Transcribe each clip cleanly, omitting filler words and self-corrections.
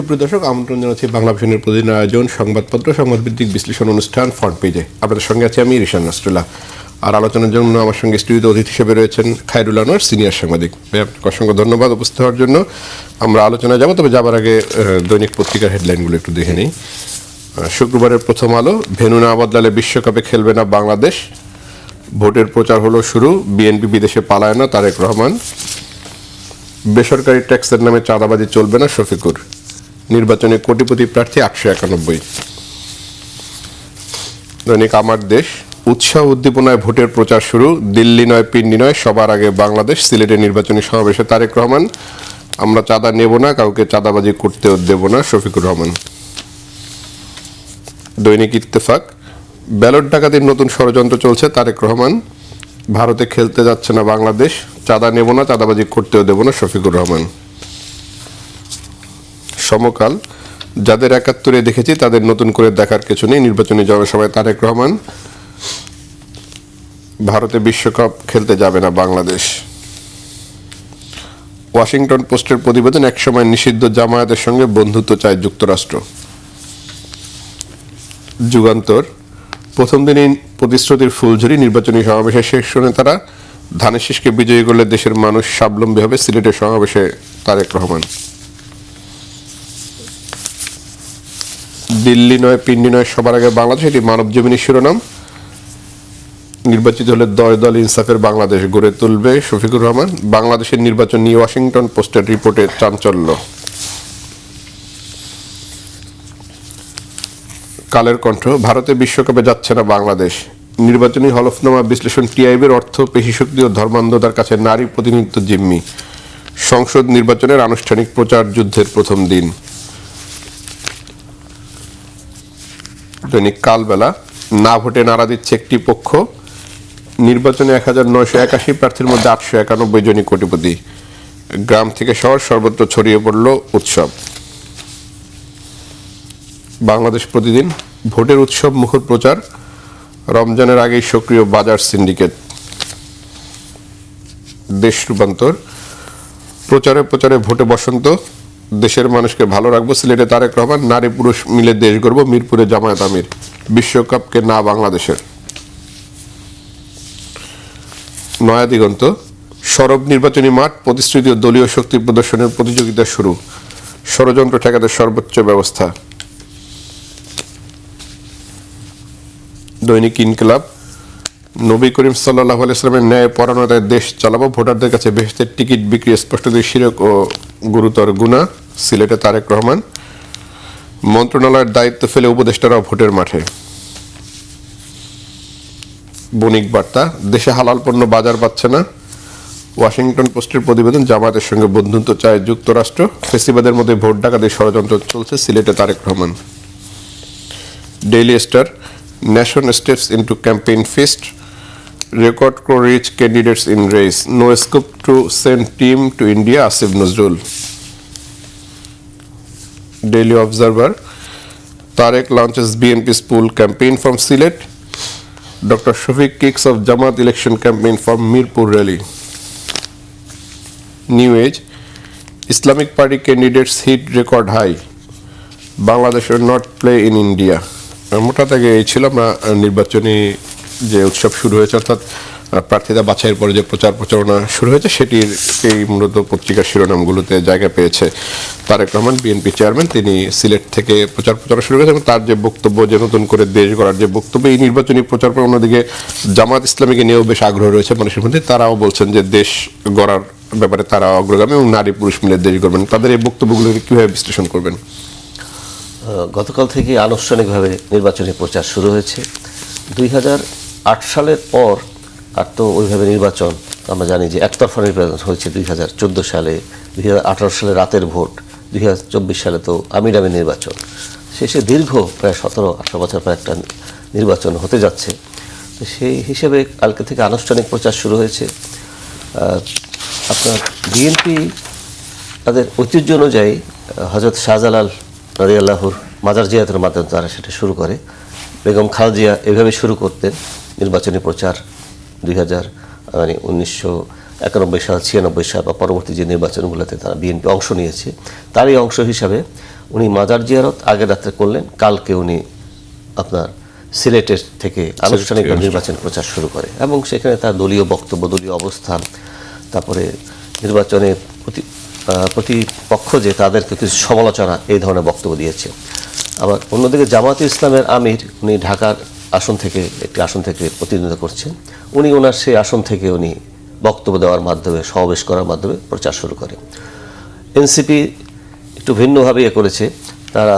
সুপ্রিয় দর্শক, আমন্ত্রণ জানাচ্ছি বাংলা ভিশনের প্রতিদিন আয়োজন সংবাদপত্র সংবাদভিত্তিক বিশ্লেষণ অনুষ্ঠান ফ্রন্ট পেজে। আপনাদের সঙ্গে আছি আমি রিশান নাসরুল্লাহ। আর আলোচনার জন্য আমার সঙ্গে স্টুডিওতে অতিথি হিসেবে রয়েছেন খায়রুল আনোয়ার, সিনিয়র সাংবাদিক। আপনাকে অসংখ্য ধন্যবাদ উপস্থিত হওয়ার জন্য। আমরা আলোচনায় যাব, তবে যাবার আগে দৈনিক পত্রিকার হেডলাইনগুলো একটু দেখে নিই। শুক্রবারের প্রথম আলো, ভেন্যু না বদলালে বিশ্বকাপে খেলবে না বাংলাদেশ, ভোটের প্রচার হলো শুরু, বিএনপি বিদেশে পালায় না তারেক রহমান, বেসরকারি ট্যাক্সের নামে চাঁদাবাজি চলবে না শফিকুর, নির্বাচনে কোটিপতি প্রার্থী 891। দৈনিক আমার দেশ, উৎসাহ উদ্দীপনায় ভোটের প্রচার শুরু, দিল্লি নয় পিন্ডি নয় সবার আগে বাংলাদেশ, সিলেটে নির্বাচনী সমাবেশে তারেক রহমান, আমরা চাঁদা নেব না, কাউকে চাঁদাবাজি করতেও দেব না শফিকুর রহমান। দৈনিক ইত্তেফাক, ব্যালট ডাকাতির নতুন ষড়যন্ত্র চলছে তারেক রহমান, ভারতে খেলতে যাচ্ছে না বাংলাদেশ, চাঁদা নেব না, চাঁদাবাজি করতেও দেব না শফিকুর রহমান। সমকাল, যাদের ৭১-এ দেখেছি তাদের নতুন করে দেখার কিছু নেই, নির্বাচনী জনসভায় তারেক রহমান, ভারতে বিশ্বকাপ খেলতে যাবে না বাংলাদেশ। ওয়াশিংটন পোস্টের প্রতিবেদন, একসময় নিষিদ্ধ জামায়াতের সঙ্গে বন্ধুত্ব চায় যুক্তরাষ্ট্র। যুগান্তর, প্রথম দিনই প্রতিশ্রুতির ফুলঝুরি, নির্বাচনী সমাবেশের শীর্ষ নেতারা, ধানের শীষকে বিজয়ী করলে দেশের মানুষ স্বাবলম্বী হবে, সিলেটের সমাবেশে তারেক রহমান। দিল্লি নয় পিন্ডি নয় সবার আগে বাংলাদেশ, এটি মানবজমিনী শিরোনাম। নির্বাচিত হলে 10 দল ইনসাফের বাংলাদেশ গড়ে তুলবে শফিকুর রহমান। বাংলাদেশের নির্বাচন নিয়ে ওয়াশিংটন পোস্টের রিপোর্টে চাঞ্চল্য। কালের কণ্ঠ, ভারতে বিশ্বকাপে যাচ্ছে না বাংলাদেশ, নির্বাচনী হলফনামা বিশ্লেষণ টিআইবির, অর্থ পেশিশক্তি ও ধর্মান্ধতার কাছে নারী প্রতিনিধিত্ব জিম্মি। সংসদ নির্বাচনের আনুষ্ঠানিক প্রচার যুদ্ধের প্রথম দিন। দৈনিক কালবেলা, না ভোটে নাড়া দিচ্ছে একটি পক্ষ, নির্বাচনে 1981 প্রার্থীর মধ্যে 891 জনই কোটিপতি, গ্রাম থেকে শহর সর্বত্র ছড়িয়ে পড়ল উৎসব। বাংলাদেশ প্রতিদিন, ভোটের উৎসব মুখর প্রচার, রমজানের আগেই সক্রিয় বাজার সিন্ডিকেট। দেশ রূপান্তর, প্রচারে প্রচারে ভোটে বসন্ত, দেশের মানুষকে ভালো রাখবো, সিলেটে তারেক রহমান, নারী পুরুষ মিলে দেশ গড়ব, মিরপুরে জামায়াত আমির, বিশ্বকাপকে না বাংলাদেশের। নয়া দিগন্ত, সরব নির্বাচনী মাঠ, প্রতিশ্রুতি ও দলীয় শক্তি প্রদর্শনের প্রতিযোগিতা শুরু, ষড়যন্ত্র ঠেকাতে সর্বোচ্চ ব্যবস্থা। দৈনিক ইনকিলাব, নবী করিম সাল্লাল্লাহু আলাইহি ওয়াসাল্লামের ন্যায় পরায়ণতায় দেশ চালাবো, ভোটারদের কাছে বেহেশতের টিকিট বিক্রি স্পষ্টতই শিরক ও গুরুতর গুনাহ, সিলেটে তারেক রহমান। মন্ত্রণালয়ের দায়িত্ব ফেলে উপদেষ্টারাও ভোটের মাঠে। বণিক বার্তা, দেশে হালাল পণ্য বাজার পাচ্ছে না, ওয়াশিংটন পোস্টের প্রতিবেদন, জামায়াতের সঙ্গে বন্ধুত্ব চায় যুক্তরাষ্ট্র, ফেসিবাদের মধ্যে ভোট ডাকাতির ষড়যন্ত্র চলছে, সিলেটে Tarique Rahman. Daily star, nation steps into campaign feast, record crore rich candidates in race, no scope to send team to India, Asif Nazrul. Daily observer, Tarique launches BNP's pool campaign from Silet, Dr. Shafiq kicks off Jamaat election campaign from Mirpur rally. New Age, Islamic Party candidates hit record high, Bangladesh will not play in India. মোটা থেকে এই ছিল আমরা নির্বাচনী যে উৎসব শুরু হয়েছে, অর্থাৎ প্রার্থীরা বাছাইয়ের পরে যে প্রচার প্রচারণা শুরু হয়েছে সেটির এই মূলত পত্রিকার শিরোনামগুলোতে জায়গা পেয়েছে। তারেক রহমান, বিএনপি চেয়ারম্যান, তিনি সিলেট থেকে প্রচার প্রচারণা শুরু করেছেন এবং তার যে বক্তব্য, যে নতুন করে দেশ গড়ার যে বক্তব্য, এই নির্বাচনী প্রচার অন্যদিকে জামাত ইসলামীকে নিয়েও বেশ আগ্রহ রয়েছে মানুষের মধ্যে। তারাও বলছেন যে দেশ গড়ার ব্যাপারে তারা অগ্রগামী এবং নারী পুরুষ মিলে দেশ গড়বেন। তাদের এই বক্তব্যগুলোকে কীভাবে বিশ্লেষণ করবেন? গতকাল থেকে আনুষ্ঠানিকভাবে নির্বাচনী প্রচার শুরু হয়েছে। 2008 সালের পর আর তো ওইভাবে নির্বাচন আমরা জানি যে একতরফা নির্বাচন হয়েছে 2014 সালে, 2018 সালে রাতের ভোট, 2024 সালে তো আমিরামি নির্বাচন, শেষে দীর্ঘ প্রায় 17-18 বছর পর একটা নির্বাচন হতে যাচ্ছে। তো সেই হিসেবে কালকে থেকে আনুষ্ঠানিক প্রচার শুরু হয়েছে। আপনার বিএনপি তাদের ঐতিহ্য অনুযায়ী হযরত শাহজালাল রাদিয়াল্লাহুর মাজার জিয়ারতের মাধ্যমে তারা সেটা শুরু করে। বেগম খালেদা জিয়া এভাবে শুরু করতেন নির্বাচনী প্রচার 1991 সাল, 96 সাল বা পরবর্তী যে নির্বাচনগুলোতে তারা বিএনপি অংশ নিয়েছে, তারই অংশ হিসাবে উনি মাজার জিয়ারত আগের রাত্রে করলেন, কালকে উনি আপনার সিলেটের থেকে আনুষ্ঠানিক নির্বাচন প্রচার শুরু করে এবং সেখানে তার দলীয় বক্তব্য, দলীয় অবস্থান, তারপরে নির্বাচনে প্রতিপক্ষ যে তাদেরকে কিছু সমালোচনা, এই ধরনের বক্তব্য দিয়েছে। আবার অন্যদিকে জামায়াতে ইসলামের আমির, উনি ঢাকার আসন থেকে একটি আসন থেকে প্রতিনিধিত্ব করছেন, উনি ওনার সেই আসন থেকে উনি বক্তব্য দেওয়ার মাধ্যমে, সমাবেশ করার মাধ্যমে প্রচার শুরু করে। এনসিপি একটু ভিন্নভাবে করেছে, তারা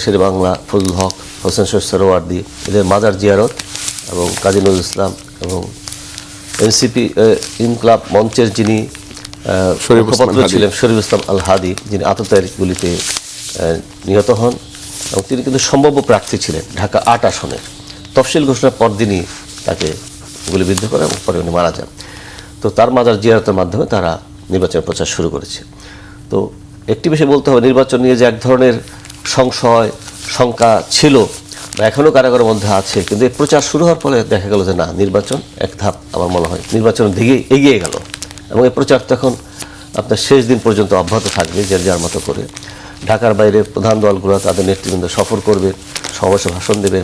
শেরে বাংলা, ফজলুল হক, হোসেন শহীদ সোহরাওয়ার্দী, এদের মাজার জিয়ারত এবং কাজী নজরুল ইসলাম এবং এনসিপি ইনকলাব মঞ্চের যিনি মুখপাত্র ছিলেন শরীফ ইসলাম আল হাদি, যিনি আততায়ীর গুলিতে নিহত হন এবং তিনি কিন্তু সম্ভাব্য প্রার্থী ছিলেন ঢাকা ৮ আসনের। তফসিল ঘোষণার পরদিনই তাকে গুলিবিদ্ধ করে এবং পরে উনি মারা যান। তো তার মাজার জিয়ারতের মাধ্যমে তারা নির্বাচনের প্রচার শুরু করেছে। তো একটি বিষয় বলতে হবে, নির্বাচন নিয়ে যে এক ধরনের সংশয়, শঙ্কা ছিল বা এখনও কারাগারের মধ্যে আছে, কিন্তু এই প্রচার শুরু হওয়ার ফলে দেখা গেল যে না, নির্বাচন এক ধাপ আমার মনে হয় নির্বাচনের দিকে এগিয়ে গেল এবং এই প্রচার তখন আপনার শেষ দিন পর্যন্ত অব্যাহত থাকবে, যার মতো করে। ঢাকার বাইরে প্রধান দলগুলো তাদের নেতৃবৃন্দ সফর করবে, সমাবেশে ভাষণ দেবে।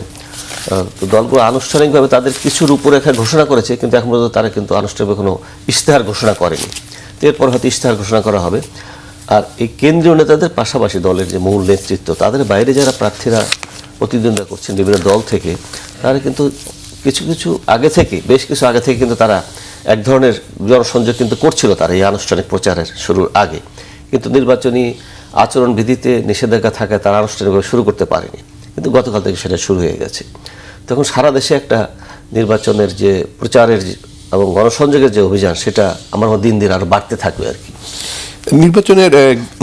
তো দলগুলো আনুষ্ঠানিকভাবে তাদের কিছু রূপরেখা ঘোষণা করেছে, কিন্তু এখন পর্যন্ত তারা কিন্তু আনুষ্ঠানিকভাবে কোনো ইশতেহার ঘোষণা করেনি। এরপর হয়তো ইশতেহার ঘোষণা করা হবে। আর এই কেন্দ্রীয় নেতাদের পাশাপাশি দলের যে মূল নেতৃত্ব, তাদের বাইরে যারা প্রার্থীরা প্রতিদ্বন্দ্বিতা করছেন বিভিন্ন দল থেকে, তারা কিন্তু কিছু আগে থেকে, বেশ কিছু আগে থেকে কিন্তু তারা এক ধরনের জনসংযোগ কিন্তু করছিল তারা এই আনুষ্ঠানিক প্রচারের শুরুর আগে, কিন্তু নির্বাচনী আচরণবিধিতে নিষেধাজ্ঞা থাকায় তারা আনুষ্ঠানিকভাবে শুরু করতে পারেনি। কিন্তু গতকাল থেকে সেটা শুরু হয়ে গেছে। তখন সারা দেশে একটা নির্বাচনের যে প্রচারের এবং গণসংযোগের যে অভিযান, সেটা আমার দিন দিন আরো বাড়তে থাকবে আর কি। নির্বাচনের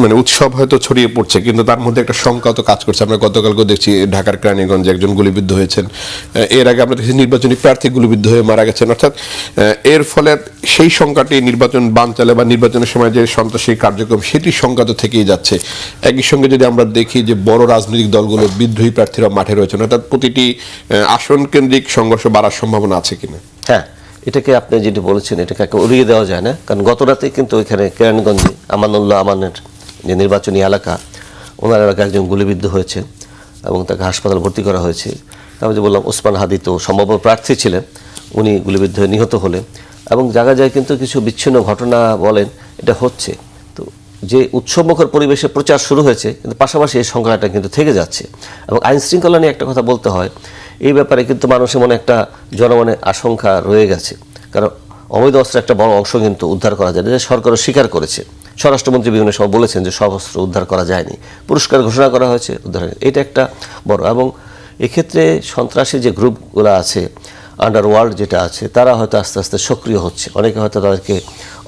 মানে উৎসব হয়তো ছড়িয়ে পড়ছে, কিন্তু তার মধ্যে একটা শঙ্কা তো কাজ করছে। আমরা গতকালকে দেখছি ঢাকার কেরানীগঞ্জে একজন গুলিবিদ্ধ হয়েছেন, এর আগে আমরা দেখছি নির্বাচনী প্রার্থী গুলিবিদ্ধ হয়ে মারা গেছেন। অর্থাৎ এর ফলে সেই শঙ্কাটি নির্বাচন বানচালে বা নির্বাচনের সময় যে সন্ত্রাসী কার্যক্রম, সেটি শঙ্কা তো থেকেই যাচ্ছে। একই সঙ্গে যদি আমরা দেখি যে বড় রাজনৈতিক দলগুলো, বিদ্রোহী প্রার্থীরা মাঠে রয়েছেন, অর্থাৎ প্রতিটি আসন কেন্দ্রিক সংঘর্ষ বাড়ার সম্ভাবনা আছে কিনা? হ্যাঁ, এটাকে আপনি যেটি বলেছেন, এটাকে উড়িয়ে দেওয়া যায় না। কারণ গত রাতে কিন্তু ওইখানে কেরানীগঞ্জে আমানুল্লাহ আমানের যে নির্বাচনী এলাকা, ওনার এলাকায় একজন গুলিবিদ্ধ হয়েছে এবং তাকে হাসপাতালে ভর্তি করা হয়েছে। তারপর যে বললাম, ওসমান হাদি তো সম্ভাব্য প্রার্থী ছিলেন, উনি গুলিবিদ্ধ হয়ে নিহত হলেন এবং জায়গায় জায়গায় কিন্তু কিছু বিচ্ছিন্ন ঘটনা বলেন এটা হচ্ছে। তো যে উৎসবমুখর পরিবেশে প্রচার শুরু হয়েছে, কিন্তু পাশাপাশি এই সংখ্যাটা কিন্তু থেকে যাচ্ছে। এবং আইন শৃঙ্খলা নিয়ে একটা কথা বলতে হয়, এই ব্যাপারে কিন্তু মানুষের মনে একটা জনমনে আশঙ্কা রয়ে গেছে। কারণ অবৈধ অস্ত্রের একটা বড় অংশ কিন্তু উদ্ধার করা যায়, যে সরকারও স্বীকার করেছে। স্বরাষ্ট্রমন্ত্রী বিভিন্ন সময় বলেছেন যে সব অস্ত্র উদ্ধার করা যায়নি, পুরস্কার ঘোষণা করা হয়েছে, উদ্ধার। এটা একটা বড়। এবং এক্ষেত্রে সন্ত্রাসী যে গ্রুপগুলো আছে, আন্ডারওয়ার্ল্ড যেটা আছে, তারা হয়তো আস্তে আস্তে সক্রিয় হচ্ছে, অনেকে হয়তো তাদেরকে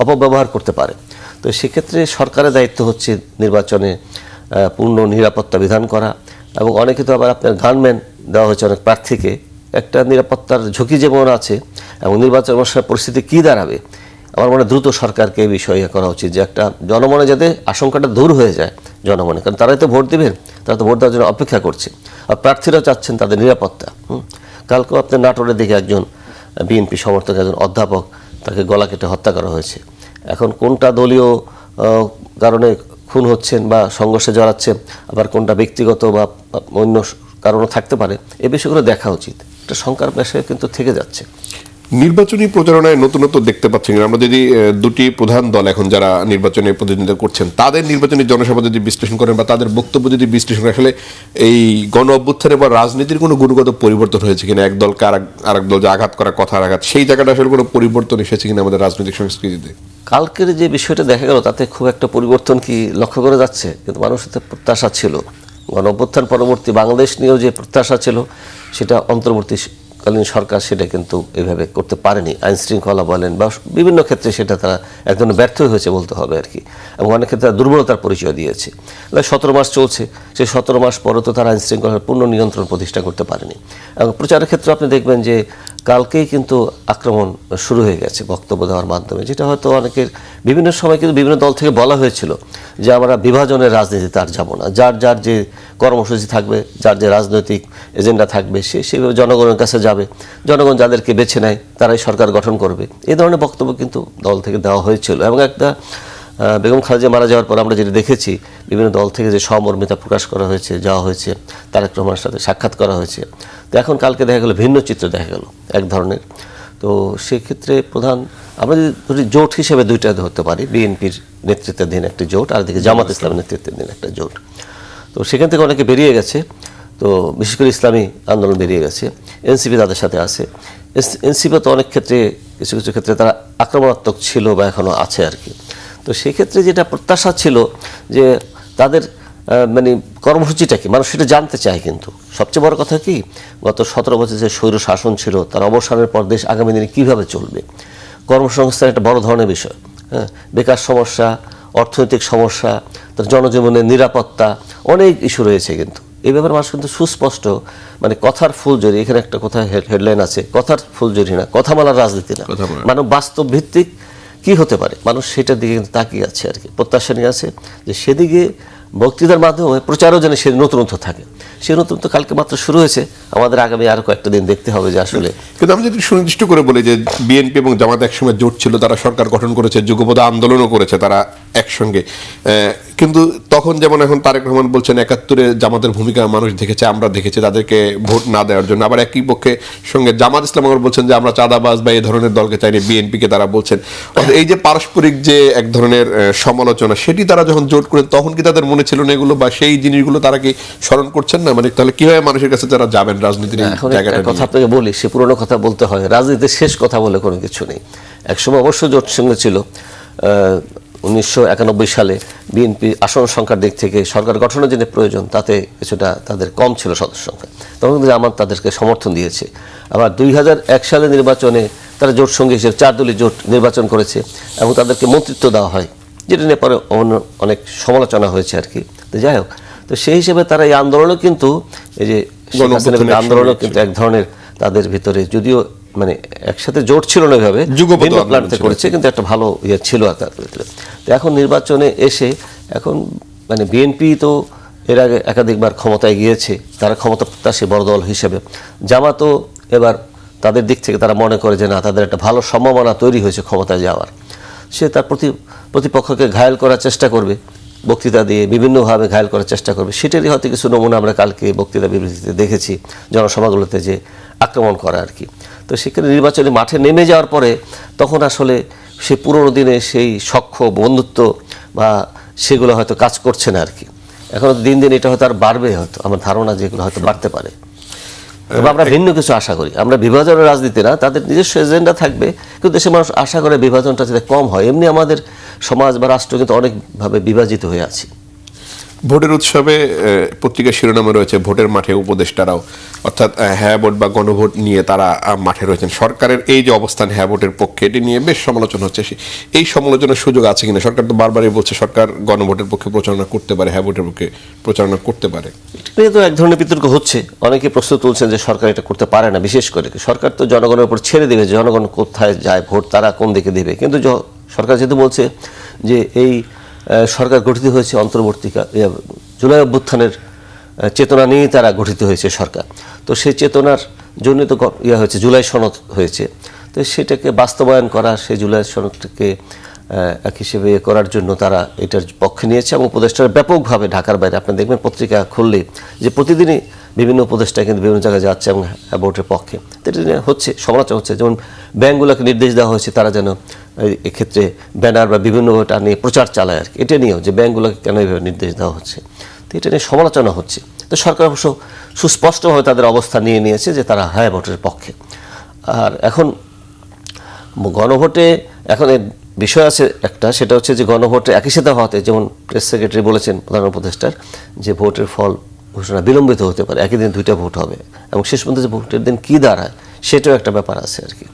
অপব্যবহার করতে পারে। তো সেক্ষেত্রে সরকারের দায়িত্ব হচ্ছে নির্বাচনে পূর্ণ নিরাপত্তা বিধান করা। এবং অনেকে তো আবার আপনার গানম্যান দেওয়া হয়েছে অনেক প্রার্থীকে, একটা নিরাপত্তার ঝুঁকি যেমন আছে এবং নির্বাচন অনুষ্ঠানের পরিস্থিতি কী দাঁড়াবে, আমার মনে দ্রুত সরকারকে এই বিষয়ে করা উচিত, যে একটা জনমনে যাতে আশঙ্কাটা দূর হয়ে যায় জনমনে। কারণ তারাই তো ভোট দেবেন, তারা তো ভোট দেওয়ার জন্য অপেক্ষা করছে, আর প্রার্থীরাও চাচ্ছেন তাদের নিরাপত্তা। কালকেও আপনার নাটোরের দিকে একজন বিএনপি সমর্থক, একজন অধ্যাপক, তাকে গলা কেটে হত্যা করা হয়েছে। এখন কোনটা দলীয় কারণে খুন হচ্ছেন বা সংঘর্ষে জড়াচ্ছে, আবার কোনটা ব্যক্তিগত বা অন্য কারণও থাকতে পারে, এ বিষয়গুলো দেখা উচিত। একটা শঙ্কার বিষয় কিন্তু থেকে যাচ্ছে। নির্বাচনী প্রচারণায় নতুনত্ব দেখতে পাচ্ছি কিনা? আমরা যদি দুটি প্রধান দল এখন যারা নির্বাচনে প্রতিদ্বন্দ্বিতা করছেন, তাদের নির্বাচনী জনসভা যদি বিশ্লেষণ করেন বা তাদের বক্তব্য যদি বিশ্লেষণ করেন, আসলে এই গণ অভ্যুত্থানে বা রাজনীতির কোনো গুণগত পরিবর্তন হয়েছে কিনা? এক দলকে আরেক দল যে আঘাত করা, কথার আঘাত, সেই জায়গাটা আসলে কোনো পরিবর্তন এসেছে কিনা আমাদের রাজনৈতিক সংস্কৃতিতে? কালকের যে বিষয়টা দেখা গেল, তাতে খুব একটা পরিবর্তন কি লক্ষ্য করা যাচ্ছে? কিন্তু মানুষের তো প্রত্যাশা ছিল, গণ অভ্যুত্থান পরবর্তী বাংলাদেশ নিয়েও যে প্রত্যাশা ছিল, সেটা অন্তর্বর্তীকালীন সরকার সেটা কিন্তু এভাবে করতে পারেনি। আইন শৃঙ্খলা বলেন বা বিভিন্ন ক্ষেত্রে সেটা তারা একদম ব্যর্থ হয়েছে বলতে হবে আর কি। এবং অনেক ক্ষেত্রে দুর্বলতার পরিচয় দিয়েছে। 17 মাস চলছে, সেই 17 মাস পরও তো তারা আইন শৃঙ্খলার পূর্ণ নিয়ন্ত্রণ প্রতিষ্ঠা করতে পারেনি। এবং প্রচারের ক্ষেত্রে আপনি দেখবেন যে কালকেই কিন্তু আক্রমণ শুরু হয়ে গেছে বক্তব্য দেওয়ার মাধ্যমে, যেটা হয়তো অনেকের বিভিন্ন সময় কিন্তু বিভিন্ন দল থেকে বলা হয়েছিল যে আমরা বিভাজনের রাজনীতিতে আর যাব না, যার যে কর্মসূচি থাকবে, যার যে রাজনৈতিক এজেন্ডা থাকবে, সেভাবে জনগণের কাছে যাবে, জনগণ যাদেরকে বেছে নেয় তারাই সরকার গঠন করবে, এই ধরনের বক্তব্য কিন্তু দল থেকে দেওয়া হয়েছিল। এবং একটা বেগম খালেদা মারা যাওয়ার পর আমরা যেটা দেখেছি বিভিন্ন দল থেকে যে সহমর্মিতা প্রকাশ করা হয়েছে, যাওয়া হয়েছে, তারেক রহমানের সাথে সাক্ষাৎ করা হয়েছে। তো এখন কালকে দেখা গেল ভিন্ন চিত্র দেখা গেল এক ধরনের। তো সেক্ষেত্রে প্রধান আমরা যদি জোট হিসেবে দুইটা ধরতে পারি, বিএনপির নেতৃত্বাধীন একটি জোট আর দিকে জামাত ইসলামের নেতৃত্বাধীন একটা জোট। তো সেখান থেকে অনেকে বেরিয়ে গেছে, তো বিশেষ করে ইসলামী আন্দোলন বেরিয়ে গেছে, এনসিপি তাদের সাথে আছে। এনসিপি তো অনেক ক্ষেত্রে কিছু কিছু ক্ষেত্রে তারা আক্রমণাত্মক ছিল বা এখনও আছে আর কি। তো সেই ক্ষেত্রে যেটা প্রত্যাশা ছিল যে তাদের মানে কর্মসূচিটা কি, মানুষ সেটা জানতে চায়। কিন্তু সবচেয়ে বড় কথা কি, গত 17 বছর যে স্বৈর শাসন ছিল তার অবসানের পর দেশ আগামী দিনে কীভাবে চলবে, কর্মসংস্থান একটা বড় ধরনের বিষয়, হ্যাঁ, বেকার সমস্যা, অর্থনৈতিক সমস্যা, তার জনজীবনের নিরাপত্তা, অনেক ইস্যু রয়েছে। কিন্তু এই ব্যাপারে মানুষ কিন্তু সুস্পষ্ট, মানে কথার ফুলঝুরি, এখানে একটা কথা হেডলাইন আছে, কথার ফুলঝুরি না, কথামালার রাজনীতি না, মানে বাস্তব ভিত্তিক কি হতে পারে, মানুষ সেটার দিকে কিন্তু তাকিয়ে আছে আর কি, প্রত্যাশা নিয়ে আছে যে সেদিকে বক্তৃতার মাধ্যমে প্রচারও যেন সে নতুনত্ব থাকে। সেই নতুনত্ব কালকে মাত্র শুরু হয়েছে, আমাদের আগামী আরো কয়েকটা দিন দেখতে হবে যে আসলে। কিন্তু আমি যদি সুনির্দিষ্ট করে বলি যে বিএনপি এবং জামাত একসময় জোট ছিল, তারা সরকার গঠন করেছে, যুগপৎ আন্দোলনও করেছে তারা একসঙ্গে, কিন্তু তখন যেমন এখন তারেক রহমান বলছেন 71-এ জামাতের ভূমিকা মানুষ দেখেছে, আমরা দেখেছি, তাদেরকে ভোট না দেওয়ার জন্য। আবার একই পক্ষে সঙ্গে জামাত ইসলাম আবার বলছেন যে আমরা চাঁদাবাজ বা এই ধরনের দলকে চাইনি, বিএনপিকে তারা বলছেন। এই যে পারস্পরিক যে এক ধরনের সমালোচনা, সেটি তারা যখন জোট করেন তখন কি তাদের মনে ছিল না এগুলো, বা সেই জিনিসগুলো তারা কি স্মরণ করছেন না? মানে তাহলে কিভাবে মানুষের কাছে যারা যাবেন রাজনীতির জায়গাটা? কথা আপনাকে বলি, সে পুরনো কথা বলতে হয়, রাজনীতির শেষ কথা বলে কোনো কিছু নেই। একসময় অবশ্য জোট সঙ্গে ছিল 1991 সালে বিএনপি আসন সংখ্যার দিক থেকে সরকার গঠনের জন্য প্রয়োজন, তাতে কিছুটা তাদের কম ছিল সদস্য সংখ্যা, তখন কিন্তু জামাত তাদেরকে সমর্থন দিয়েছে। আবার 2001 সালে নির্বাচনে তারা জোট সঙ্গী হিসেবে 4 দলীয় জোট নির্বাচন করেছে এবং তাদেরকে মন্ত্রিত্ব দেওয়া হয়, যেটা নিয়ে পরে অনেক সমালোচনা হয়েছে আর কি। তো যাই হোক, তো সেই হিসেবে তারা এই আন্দোলনও কিন্তু, এই যে আন্দোলনও কিন্তু এক ধরনের তাদের ভিতরে, যদিও মানে একসাথে জোট ছিল না ওইভাবে, প্ল্যান্টে করেছে, কিন্তু একটা ভালো ইয়ে ছিল তার ভিতরে। তো এখন নির্বাচনে এসে এখন মানে বিএনপি তো এর আগে একাধিকবার ক্ষমতায় গিয়েছে, তারা ক্ষমতা প্রত্যাশী বড় দল হিসেবে। জামাতও এবার তাদের দিক থেকে তারা মনে করে যে না, তাদের একটা ভালো সম্ভাবনা তৈরি হয়েছে ক্ষমতায় যাওয়ার। সে তার প্রতিপক্ষকে ঘায়েল করার চেষ্টা করবে, বক্তৃতা দিয়ে বিভিন্নভাবে ঘায়েল করার চেষ্টা করবে। সেটারই হয়তো কিছু নমুনা আমরা কালকে বক্তৃতা বিবৃতিতে দেখেছি, জনসভাগুলোতে যে আক্রমণ করা আর কি। তো সেখানে নির্বাচনী মাঠে নেমে যাওয়ার পরে তখন আসলে সে পুরোনো দিনে সেই সখ্য বন্ধুত্ব বা সেগুলো হয়তো কাজ করছে না আর কি। এখন দিন দিন এটা হয়তো আর বাড়বে, হয়তো আমার ধারণা যে এগুলো হয়তো বাড়তে পারে। তবে আমরা ভিন্ন কিছু আশা করি, আমরা বিভাজনের রাজনীতি না, তাদের নিজস্ব এজেন্ডা থাকবে, কিন্তু দেশের মানুষ আশা করে বিভাজনটা যাতে কম হয়। এমনি আমাদের সমাজ বা রাষ্ট্র কিন্তু অনেকভাবে বিভাজিত হয়ে আছে। ভোটের উৎসবে পত্রিকার শিরোনামে রয়েছে ভোটের মাঠে উপদেষ্টারাও, অর্থাৎ হ্যাঁ ভোট বা গণভোট নিয়ে তারা মাঠে রয়েছেন। সরকারের এই যে অবস্থান হ্যাঁ ভোটের পক্ষে, এটি নিয়ে বেশ সমালোচনা হচ্ছে। এই সমালোচনার সুযোগ আছে কিনা? সরকার তো বারবারই বলছে সরকার গণভোটের পক্ষে প্রচারণা করতে পারে, হ্যাঁ ভোটের পক্ষে প্রচারণা করতে পারে। এটা তো এক ধরনের বিতর্ক হচ্ছে, অনেকে প্রশ্ন তুলছেন যে সরকার এটা করতে পারে না। বিশেষ করে সরকার তো জনগণের উপর ছেড়ে দেবে, জনগণ কোথায় যায় ভোট তারা কোন দিকে দেবে। কিন্তু সরকার যেহেতু বলছে যে এই সরকার গঠিত হয়েছে জুলাই অভ্যুত্থানের চেতনা নিয়েই তারা গঠিত হয়েছে সরকার, তো সেই চেতনার জন্য তো হয়েছে, জুলাই সনদ হয়েছে। তো সেটাকে বাস্তবায়ন করা, সেই জুলাই সনদটাকে এক হিসেবে করার জন্য তারা এটার পক্ষে নিয়েছে এবং উপদেষ্টারা ব্যাপকভাবে ঢাকার বাইরে, আপনি দেখবেন পত্রিকা খুললে যে প্রতিদিনই বিভিন্ন উপদেষ্টা কিন্তু বিভিন্ন জায়গায় যাচ্ছে এবং ভোটের পক্ষে। তো এটা হচ্ছে, সমালোচনা হচ্ছে। যেমন ব্যাংকগুলোকে নির্দেশ দেওয়া হয়েছে তারা যেন এক্ষেত্রে ব্যানার বা বিভিন্নটা নিয়ে প্রচার চালায় আর কি। এটা নিয়েও যে ব্যাংকগুলোকে কেন এইভাবে নির্দেশ দেওয়া হচ্ছে, তো এটা নিয়ে সমালোচনা হচ্ছে। তো সরকার অবশ্য সুস্পষ্টভাবে তাদের অবস্থা নিয়ে নিয়েছে যে তারা হ্যাঁ ভোটের পক্ষে। আর এখন গণভোটে এখন বিষয় আছে একটা, সেটা হচ্ছে যে গণভোটে একই সাথে হওয়াতে, যেমন প্রেস সেক্রেটারি বলেছেন প্রধান উপদেষ্টার, যে ভোটের ফল ঘোষণা বিলম্বিত হতে পারে, একই দিন 2টা ভোট হবে এবং শেষ পর্যন্ত যে ভোটের দিন কী দাঁড়ায় সেটাও একটা ব্যাপার আছে আর কি,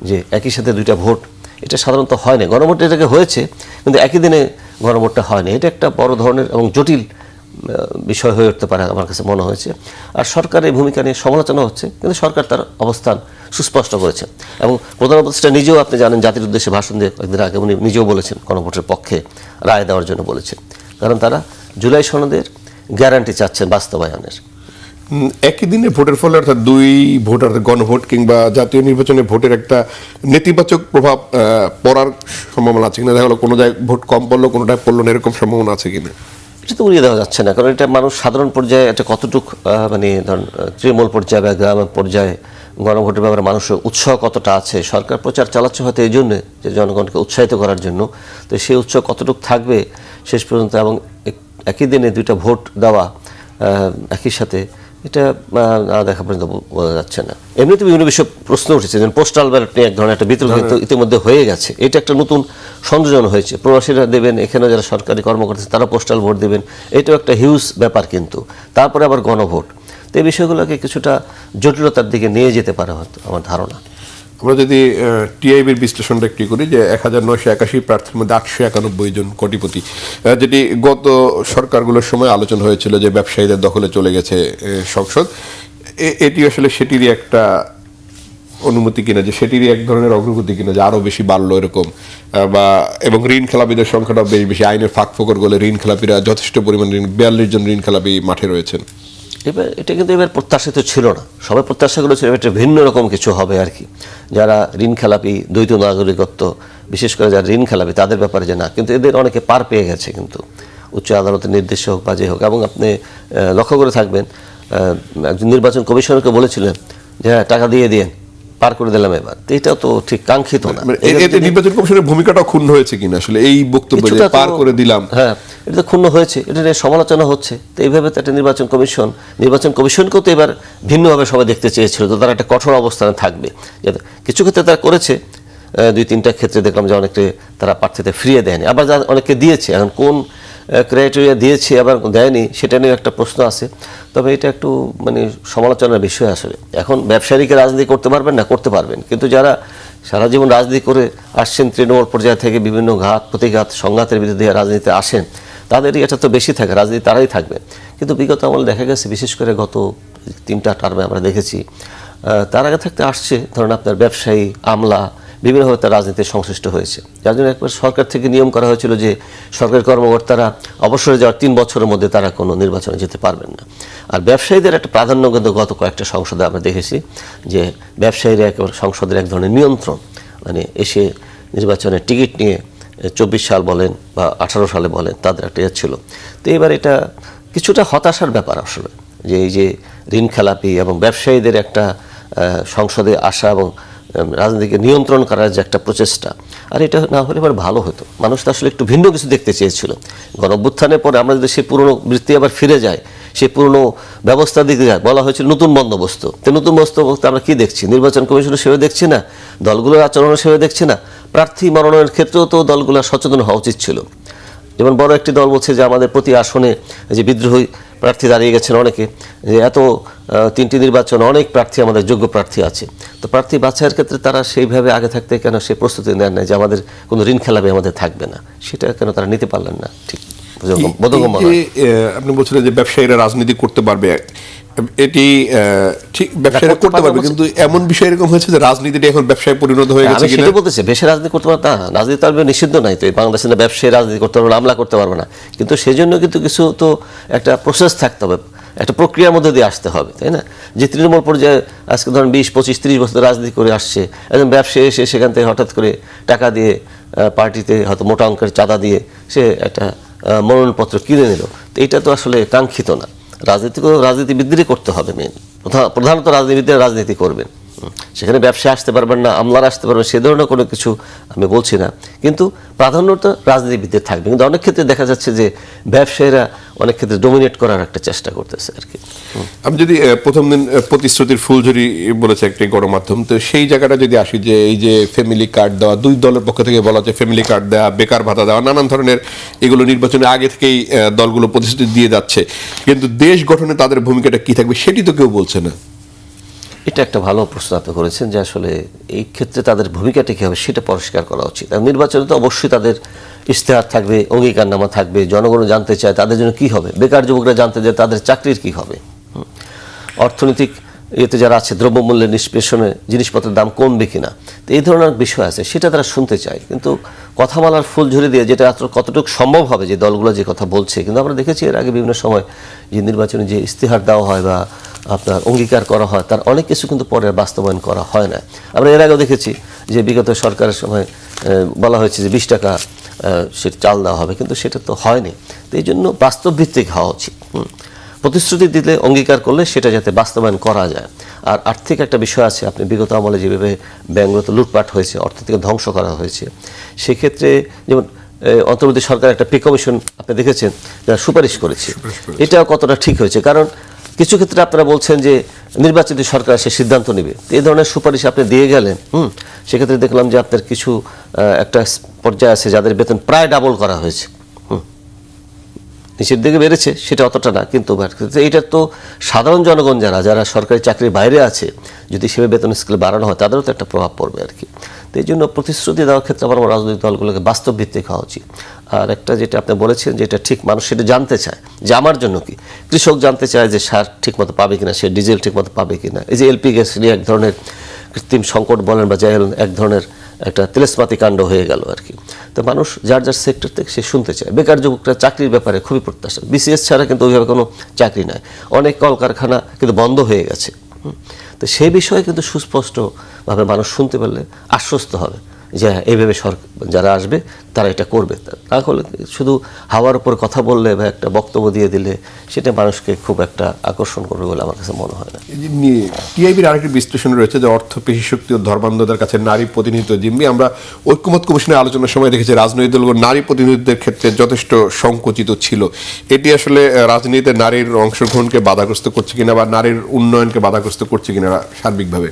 যে একই সাথে 2টা ভোট, এটা সাধারণত হয় না। গণভোটে এটাকে হয়েছে, কিন্তু একই দিনে গণভোটটা হয় না। এটা একটা বড় ধরনের এবং জটিল বিষয় হয়ে উঠতে পারে আমার কাছে মনে হয়েছে। আর সরকার এই ভূমিকা নিয়ে সমালোচনা হচ্ছে, কিন্তু সরকার তার অবস্থান সুস্পষ্ট করেছে এবং প্রধান উপদেষ্টা নিজেও, আপনি জানেন, জাতির উদ্দেশ্যে ভাষণ দিয়ে কয়েকদিন আগে উনি নিজেও বলেছেন গণভোটের পক্ষে রায় দেওয়ার জন্য বলেছেন, কারণ তারা জুলাই সনদের গ্যারান্টি চাচ্ছেন বাস্তবায়নের। একই দিনে ভোটের ফলে অর্থাৎ দুই ভোটার গণভোট কিংবা জাতীয় নির্বাচনে ভোটের একটা নেতিবাচক প্রভাব পড়ার সম্ভাবনা আছে কিনা? দেখা গেলো কোনো জায়গায় ভোট কম পড়লো, কোনোটায় পড়লো না, এরকম সম্ভাবনা আছে কিনা? এটা তো উড়িয়ে দেওয়া যাচ্ছে না, কারণ এটা মানুষ সাধারণ পর্যায়ে এটা কতটুক মানে ধরুন তৃণমূল পর্যায়ে বা গ্রাম পর্যায়ে গণভোটের ব্যাপারে মানুষের উৎসাহ কতটা আছে। সরকার প্রচার চালাচ্ছে হয়তো এই জন্যে যে জনগণকে উৎসাহিত করার জন্য, তো সেই উৎসাহ কতটুক থাকবে শেষ পর্যন্ত, এবং একই দিনে দুইটা ভোট দেওয়া একই সাথে, এটা না দেখা পর্যন্ত বোঝা যাচ্ছে না। এমনিতে বিভিন্ন বিষয়ে প্রশ্ন উঠেছে, যেমন পোস্টাল ব্যালট নিয়ে এক ধরনের একটা বিতর্ক ইতিমধ্যে হয়ে গেছে। এটা একটা নতুন সংযোজন হয়েছে, প্রবাসীরা দেবেন, এখানে যারা সরকারি কর্মকর্তা তারা পোস্টাল ভোট দেবেন, এটাও একটা হিউজ ব্যাপার। কিন্তু তারপরে আবার গণভোট, তো এই বিষয়গুলোকে কিছুটা জটিলতার দিকে নিয়ে যেতে পারে হয়তো আমার ধারণা। আমরা যদি টিআইবির বিশ্লেষণটা একটু করি, যে 1981 প্রার্থীর মধ্যে 891 জন কোটিপতি, যেটি গত সরকারগুলোর সময় আলোচনা হয়েছিল যে ব্যবসায়ীদের দখলে চলে গেছে সংসদ, এটি আসলে সেটিরই একটা অনুমতি কিনা, যে সেটিরই এক ধরনের অগ্রগতি কিনা, যে আরও বেশি বাড়লো এরকম, বা এবং ঋণ খেলাপিদের সংখ্যাটা বেশ বেশি, আইনের ফাঁক ফোকর গলে ঋণ খেলাপিরা যথেষ্ট পরিমাণে 42 জন ঋণ খেলাপি মাঠে রয়েছেন। এবার এটা কিন্তু এবার প্রত্যাশিত ছিল না, সবাই প্রত্যাশাগুলো ছিল এটা ভিন্ন রকম কিছু হবে আর কি। যারা ঋণ খেলাপি, দ্বৈত নাগরিকত্ব, বিশেষ করে যারা ঋণ খেলাপি তাদের ব্যাপারে যে না, কিন্তু এদের অনেকে পার পেয়ে গেছে কিন্তু উচ্চ আদালতের নির্দেশ হোক বা যে হোক। এবং আপনি লক্ষ্য করে থাকবেন, একজন নির্বাচন কমিশনারকে বলেছিলেন যে হ্যাঁ টাকা দিয়ে দিন, পার করে দিলাম এবার, তো এটাও তো ঠিক কাঙ্ক্ষিত না। এতে নির্বাচন কমিশনের ভূমিকাটাও ক্ষুণ্ণ হয়েছে কিনা আসলে এই বক্তব্য, যে পার করে দিলাম? হ্যাঁ, এটা তো ক্ষুণ্ণ হয়েছে, এটা নিয়ে সমালোচনা হচ্ছে। তো এইভাবে তো একটা নির্বাচন কমিশনকেও তো এবার ভিন্নভাবে সবাই দেখতে চেয়েছিল, তো তারা একটা কঠোর অবস্থানে থাকবে। কিছু ক্ষেত্রে তারা করেছে, 2-3টা ক্ষেত্রে দেখলাম যে অনেকে তারা প্রার্থীতে ফিরিয়ে দেয়নি, আবার যা অনেকে দিয়েছে। এখন কোন ক্রাইটেরিয়া দিয়েছে আবার দেয়নি সেটা নিয়ে একটা প্রশ্ন আছে। তবে এটা একটু মানে সমালোচনার বিষয় আসলে। এখন ব্যবসায়ীকে রাজনীতি করতে পারবেন না, করতে পারবেন, কিন্তু যারা সারা জীবন রাজনীতি করে আসছেন, তৃণমূল পর্যায় থেকে বিভিন্ন ঘাত প্রতিঘাত সংঘাতের বিরুদ্ধে রাজনীতিতে আসেন, তাদেরই এটা তো বেশি থাকে, রাজনীতি তারাই থাকবে। কিন্তু বিগত আমলে দেখা গেছে, বিশেষ করে গত 3টা টার্মে আমরা দেখেছি, তার আগে থাকতে আসছে ধরুন আপনার ব্যবসায়ী, আমলা, বিভিন্নভাবে তার রাজনীতিতে সংশ্লিষ্ট হয়েছে। যার জন্য একবার সরকার থেকে নিয়ম করা হয়েছিল যে সরকারি কর্মকর্তারা অবসরে যাওয়ার 3 বছরের মধ্যে তারা কোনো নির্বাচনে যেতে পারবেন না। আর ব্যবসায়ীদের একটা প্রাধান্য কিন্তু গত কয়েকটা সংসদে আমরা দেখেছি, যে ব্যবসায়ীরা একেবারে সংসদের এক ধরনের নিয়ন্ত্রণ, মানে এসে নির্বাচনের টিকিট নিয়ে 24 সাল বলেন বা 18 সালে বলেন, তাদের একটা ইয়ে ছিল। তো এবার এটা কিছুটা হতাশার ব্যাপার আসলে, যে এই যে ঋণ খেলাপি এবং ব্যবসায়ীদের একটা সংসদে আসা এবং রাজনীতিকে নিয়ন্ত্রণ করার যে একটা প্রচেষ্টা, আর এটা না হলে এবার ভালো হতো। মানুষ তো আসলে একটু ভিন্ন কিছু দেখতে চেয়েছিল। গণঅভ্যুত্থানের পরে আমরা যদি সেই পুরনো বৃত্তি আবার ফিরে যাই, সেই পুরনো ব্যবস্থার দিকে যায়, বলা হয়েছিল নতুন বন্দোবস্ত। তো নতুন বন্দোবস্ত আমরা কি দেখছি? নির্বাচন কমিশনও সেভাবে দেখছি না, দলগুলোর আচরণও সেভাবে দেখছি না। প্রার্থী মনোনয়নের ক্ষেত্রেও তো দলগুলোর সচেতন হওয়া উচিত ছিল। যেমন বড় একটি দল বলছে যে আমাদের প্রতি আসনে যে বিদ্রোহী প্রার্থী দাঁড়িয়ে গেছেন অনেকে, যে এত 3টি নির্বাচন অনেক প্রার্থী আমাদের যোগ্য প্রার্থী আছে, তো প্রার্থী বাছাইয়ের ক্ষেত্রে তারা সেইভাবে আগে থাকতে কেন সেই প্রস্তুতি নেন না যে আমাদের কোনো ঋণ খেলাপি আমাদের থাকবে না, সেটা কেন তারা নিতে পারলেন না? ঠিক বোধগম্য নয়। আপনি বলছিলেন যে ব্যবসায়ীরা রাজনীতি করতে পারবে, এটি ঠিক ব্যবসায়ীরা করতে পারবে, কিন্তু এমন বিষয় এরকম হয়েছে যে রাজনীতিটা এখন ব্যবসায় পরিণত হয়ে গেছে। সেটা বলতেছে বেশি রাজনীতি করতে পারবে না, রাজনীতি তার নিষিদ্ধ নাই তো, বাংলাদেশে ব্যবসায়ী রাজনীতি করতে পারবে না, আমলা করতে পারবে না, কিন্তু সেজন্য কিন্তু কিছু তো একটা প্রসেস থাকতে হবে, একটা প্রক্রিয়ার মধ্যে দিয়ে আসতে হবে, তাই না? যে তৃণমূল পর্যায়ে আজকে ধরুন 20, 25, 30 বছর রাজনীতি করে আসছে, একজন ব্যবসায়ী এসে সেখান থেকে হঠাৎ করে টাকা দিয়ে পার্টিতে হয়তো মোটা অঙ্কের চাঁদা দিয়ে সে একটা মনোনয়নপত্র কিনে নিল, তো এটা তো আসলে কাঙ্ক্ষিত না। রাজনীতিবিদদেরই করতে হবে, মেন প্রধানত রাজনীতিবিদরা রাজনীতি করবেন, সেখানে ব্যবসায় আসতে পারবেন না, আমলারা আসতে পারবেন, সে ধরনের কোনো কিছু আমি বলছি না, কিন্তু প্রাধান্যত রাজনীতিবিদদের থাকবে। কিন্তু অনেক ক্ষেত্রে দেখা যাচ্ছে যে ব্যবসায়ীরা অনেক ক্ষেত্রে ডোমিনেট করার একটা চেষ্টা করতেছে আর কি। আমি যদি প্রথম দিন প্রতিশ্রুতির ফুলঝুরি বলেছে একটি গণমাধ্যম, তো সেই জায়গাটা যদি আসি, যে এই যে ফ্যামিলি কার্ড দেওয়া, দুই দলের পক্ষ থেকে বলা হচ্ছে ফ্যামিলি কার্ড দেওয়া, বেকার ভাতা দেওয়া, নানান ধরনের এগুলো নির্বাচনের আগে থেকেই দলগুলো প্রতিশ্রুতি দিয়ে যাচ্ছে, কিন্তু দেশ গঠনে তাদের ভূমিকাটা কি থাকবে সেটি তো কেউ বলছে না। এটা একটা ভালো প্রশ্ন আপনি করেছেন, যে আসলে এই ক্ষেত্রে তাদের ভূমিকাটা কী হবে সেটা পরিষ্কার করা উচিত। নির্বাচনে তো অবশ্যই তাদের ইশতেহার থাকবে, অঙ্গীকারনামা থাকবে, জনগণ জানতে চায় তাদের জন্য কি হবে, বেকার যুবকরা জানতে চায় তাদের চাকরির কি হবে, অর্থনৈতিক ইয়েতে যারা আছে দ্রব্যমূল্যের নিষ্পেষণে জিনিসপত্রের দাম কমবে কিনা, তো এই ধরনের বিষয় আছে, সেটা তারা শুনতে চায়। কিন্তু কথামালার ফুল ঝুড়ি দিয়ে যেটা কতটুকু সম্ভব হবে, যে দলগুলো যে কথা বলছে, কিন্তু আমরা দেখেছি এর আগে বিভিন্ন সময় যে নির্বাচনে যে ইশতেহার দেওয়া হয় বা আপনার অঙ্গীকার করা হয় তার অনেক কিছু কিন্তু পরে বাস্তবায়ন করা হয় না। আমরা এর আগেও দেখেছি যে বিগত সরকারের সময় বলা হয়েছে যে 20 টাকা সে চাল দেওয়া হবে, কিন্তু সেটা তো হয়নি। তো এই জন্য বাস্তব ভিত্তিক হওয়া উচিত। প্রতিশ্রুতি দিলে, অঙ্গীকার করলে সেটা যাতে বাস্তবায়ন করা যায়। আর আর্থিক একটা বিষয় আছে, আপনি বিগত আমলে যেভাবে ব্যাংকগুলোতে লুটপাট হয়েছে, অর্থ থেকে ধ্বংস করা হয়েছে, সেক্ষেত্রে যেমন অন্তর্বর্তী সরকার একটা পে কমিশন আপনি দেখেছেন যারা সুপারিশ করেছে, এটাও কতটা ঠিক হয়েছে? কারণ কিছু ক্ষেত্রে আপনারা বলছেন যে নির্বাচিত সরকার সে সিদ্ধান্ত নেবে, এই ধরনের সুপারিশ আপনি দিয়ে গেলেন। সেক্ষেত্রে দেখলাম যে আপনার কিছু একটা পর্যায়ে আছে যাদের বেতন প্রায় ডাবল করা হয়েছে, নিচের দিকে বেড়েছে সেটা অতটা না, কিন্তু এইটা তো সাধারণ জনগণ যারা সরকারি চাকরির বাইরে আছে, যদি সেভাবে বেতন স্কেল বাড়ানো হয় তাদেরও তো একটা প্রভাব পড়বে আর কি। তো এই জন্য প্রতিশ্রুতি দেওয়ার ক্ষেত্রে আমার রাজনৈতিক দলগুলোকে বাস্তব ভিত্তিক হওয়া উচিত। আর একটা যেটা আপনি বলেছেন যে এটা ঠিক, মানুষ সেটা জানতে চায় যে আমার জন্য কি। কৃষক জানতে চায় যে সার ঠিকমতো পাবে কিনা, সে ডিজেল ঠিকমতো পাবে কিনা। এই যে এলপি গ্যাস নিয়ে এক ধরনের কৃত্রিম সংকট বলেন বা যাই হলেন, এক ধরনের একটা তিরস্মাতি কাণ্ড হয়ে গেল আর কি। তো মানুষ যার যার সেক্টর থেকে সে শুনতে চায়। বেকার যুবকরা চাকরির ব্যাপারে খুবই প্রত্যাশা। বিসিএস ছাড়া কিন্তু ওইভাবে কোনো চাকরি নাই, অনেক কলকারখানা কিন্তু বন্ধ হয়ে গেছে। তো সেই বিষয়ে কিন্তু সুস্পষ্টভাবে মানুষ শুনতে পারলে আশ্বস্ত হবে যে এইভাবে সরকার যারা আসবে তারা এটা করবে। তাহলে শুধু হাওয়ার উপর কথা বললে বা একটা বক্তব্য দিয়ে দিলে সেটা মানুষকে খুব একটা আকর্ষণ করবে বলে আমার কাছে মনে হয় না। টিআইবির আরেকটি বিশ্লেষণ রয়েছে যে অর্থ, পেশি শক্তি ও ধর্মান্ধদের কাছে নারী প্রতিনিধিত্ব জিম্মি। আমরা ঐক্যমত কমিশনের আলোচনার সময় দেখেছি রাজনৈতিক দলগুলো নারী প্রতিনিধিত্বের ক্ষেত্রে যথেষ্ট সংকুচিত ছিল। এটি আসলে রাজনীতিতে নারীর অংশগ্রহণকে বাধাগ্রস্ত করছে কিনা বা নারীর উন্নয়নকে বাধাগ্রস্ত করছে কিনা সার্বিকভাবে?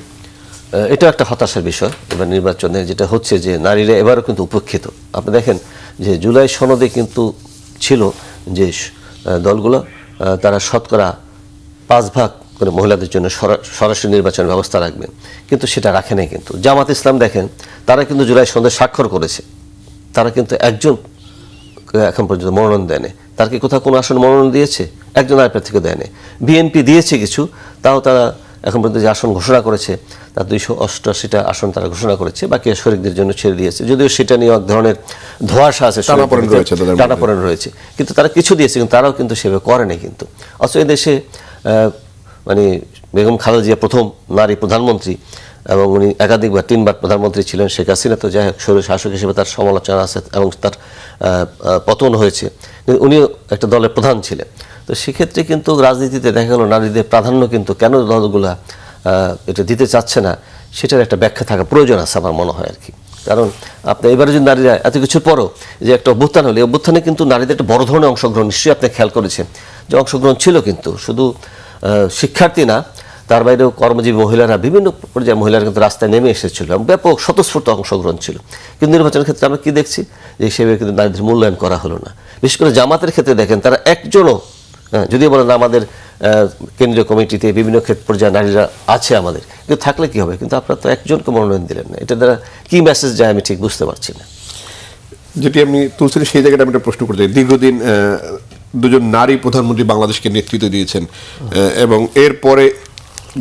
এটা একটা হতাশার বিষয়। এবার নির্বাচনে যেটা হচ্ছে যে নারীরা এবারও কিন্তু উপেক্ষিত। আপনি দেখেন যে জুলাই সনদে কিন্তু ছিল যে দলগুলো তারা শতকরা 5% করে মহিলাদের জন্য সরাসরি নির্বাচনের ব্যবস্থা রাখবে, কিন্তু সেটা রাখে নাই। কিন্তু জামাত ইসলাম দেখেন তারা কিন্তু জুলাই সনদে স্বাক্ষর করেছে, তারা কিন্তু একজন এখন পর্যন্ত মনোনয়ন দেয়নি। তার কি কোথাও কোনো আসন মনোনয়ন দিয়েছে? একজন আরেক প্রার্থীকে দেয়নি। বিএনপি দিয়েছে কিছু, তাও তারা এখন পর্যন্ত যে আসন ঘোষণা করেছে তার 288টা আসন তারা ঘোষণা করেছে, বাকি শরিকদের জন্য ছেড়ে দিয়েছে। যদিও সেটা নিয়ে এক ধরনের ধোঁয়াশা আছে, টানাপোড়েন রয়েছে, কিন্তু তারা কিছু দিয়েছে, কিন্তু তারাও কিন্তু সেভাবে করেনি। কিন্তু অথচ এই দেশে মানে বেগম খালেদা জিয়া প্রথম নারী প্রধানমন্ত্রী এবং উনি একাধিকবার 3বার প্রধানমন্ত্রী ছিলেন। শেখ হাসিনা তো যাই হোক স্বৈর শাসক হিসেবে তার সমালোচনা আছে এবং তার পতন হয়েছে, কিন্তু উনিও একটা দলের প্রধান ছিলেন। তো সেক্ষেত্রে কিন্তু রাজনীতিতে দেখা গেল নারীদের প্রাধান্য কিন্তু কেন দলগুলা এটা দিতে চাচ্ছে না, সেটার একটা ব্যাখ্যা থাকা প্রয়োজন আছে আমার মনে হয় আর কি। কারণ আপনি এবারে যদি নারীরা এত কিছুর পরও যে একটা অভ্যুত্থান হলে, অভ্যুত্থানে কিন্তু নারীদের একটা বড় ধরনের অংশগ্রহণ নিশ্চয়ই আপনি খেয়াল করেছেন যে অংশগ্রহণ ছিল, কিন্তু শুধু শিক্ষার্থী না, তার বাইরেও কর্মজীবী মহিলারা, বিভিন্ন পর্যায়ে মহিলারা কিন্তু রাস্তায় নেমে এসেছিল এবং ব্যাপক স্বতঃস্ফূর্ত অংশগ্রহণ ছিল। কিন্তু নির্বাচনের ক্ষেত্রে আমরা কি দেখছি যে সেভাবে কিন্তু নারীদের মূল্যায়ন করা হলো না। বিশেষ করে জামাতের ক্ষেত্রে দেখেন তারা একজনও, যদিও বলেন আমাদের কেন্দ্রীয় কমিটিতে বিভিন্ন ক্ষেত্র পর্যায়ে নারীরা আছে আমাদের, কিন্তু থাকলে কি হবে? কিন্তু আপনারা তো একজনকে মনোনয়ন দিলেন না। এটা দ্বারা কি মেসেজ যায় আমি ঠিক বুঝতে পারছি না। যেটি আপনি তুলছিলেন সেই জায়গাটা আমি একটা প্রশ্ন করতে চাই। দীর্ঘদিন দুজন নারী প্রধানমন্ত্রী বাংলাদেশকে নেতৃত্ব দিয়েছেন এবং এরপরে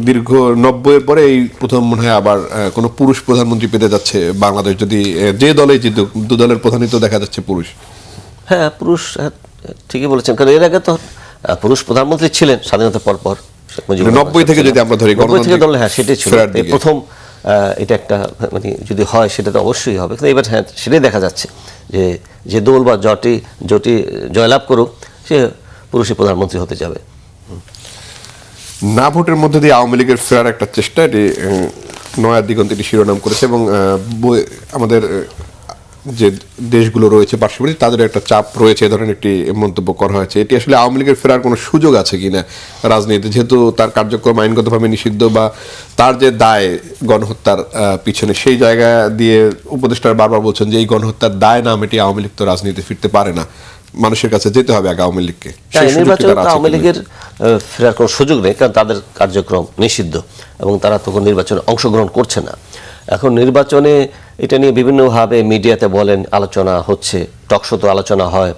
দীর্ঘ 90-এর পরে এই প্রথম মনে হয় আবার কোনো পুরুষ প্রধানমন্ত্রী পেতে যাচ্ছে বাংলাদেশ। যদি যে দলে জিতুক, দু দলের প্রধানই তো দেখা যাচ্ছে পুরুষ। হ্যাঁ, পুরুষ ঠিকই বলেছেন, কারণ এর আগে তো পুরুষ প্রধানমন্ত্রী ছিলেন স্বাধীনতার পরপর। 90 থেকে যদি আমরা ধরি, 90 থেকে ধরলে হ্যাঁ সেটাই ছিল প্রথম। এটা একটা মানে যদি হয় সেটা তো অবশ্যই হবে, কিন্তু এবার হ্যাঁ সেটাই দেখা যাচ্ছে যে দল বা জোটি জয়লাভ করুক সে পুরুষই প্রধানমন্ত্রী হতে যাবে। না ভোটের মধ্যে দিয়ে আওয়ামী লীগের ফেরার একটা চেষ্টা, এটি নয়া দিগন্ত এটি শিরোনাম করেছে এবং আমাদের যে দেশগুলো রয়েছে পার্শ্ববর্তী তাদের একটা চাপ রয়েছে, এ ধরনের একটি মন্তব্য করা হয়েছে। এটি আসলে আওয়ামী লীগের ফেরার কোনো সুযোগ আছে কিনা রাজনীতিতে, যেহেতু তার কার্যক্রম আইনগতভাবে নিষিদ্ধ বা তার যে দায় গণহত্যার পিছনে, সেই জায়গা দিয়ে উপদেষ্টারা বারবার বলছেন যে এই গণহত্যার দায় না মেটিয়ে আওয়ামী লীগ তো রাজনীতি ফিরতে পারে না, মানুষের কাছে যেতে হবে আগে আওয়ামী লীগকে। নির্বাচনে আওয়ামী লীগের ফেরার কোনো সুযোগ নেই, কারণ তাদের কার্যক্রম নিষিদ্ধ এবং তারা তখন নির্বাচনে অংশগ্রহণ করছে না। এখন নির্বাচনে এটা নিয়ে বিভিন্নভাবে মিডিয়াতে বলেন, আলোচনা হচ্ছে, টকশোতে আলোচনা হয়